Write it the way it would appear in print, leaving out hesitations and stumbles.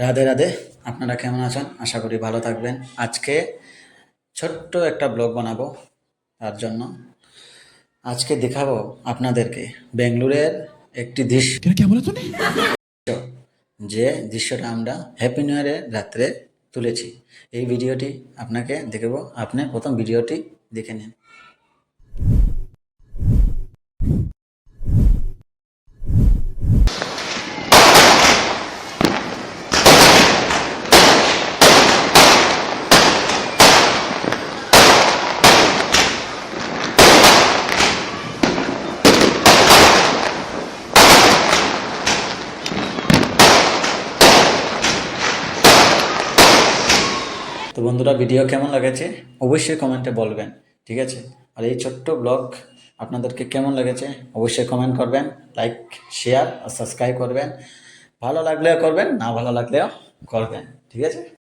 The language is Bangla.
রাধে রাধে। আপনারা কেমন আছেন? আশা করি ভালো থাকবেন। আজকে ছোট্ট একটা ব্লগ বানাবো। তার জন্য আজকে দেখাবো আপনাদেরকে বেঙ্গালুরের একটি দৃশ্য, क्या बोला तूने? যে দৃশ্যটা আমরা হ্যাপি নিউ ইয়ারের রাত্রে তুলেছি। এই ভিডিওটি আপনাকে দেখাবো। আপনি প্রথম ভিডিওটি দেখে নিন। তো বন্ধুরা, ভিডিও কেমন লেগেছে অবশ্যই কমেন্টে বলবেন, ঠিক আছে? আর এই ছোট্ট ব্লগ আপনাদেরকে কেমন লেগেছে অবশ্যই কমেন্ট করবেন, লাইক, শেয়ার আর সাবস্ক্রাইব করবেন। ভালো লাগলেও করবেন, না ভালো লাগলেও করবেন, ঠিক আছে?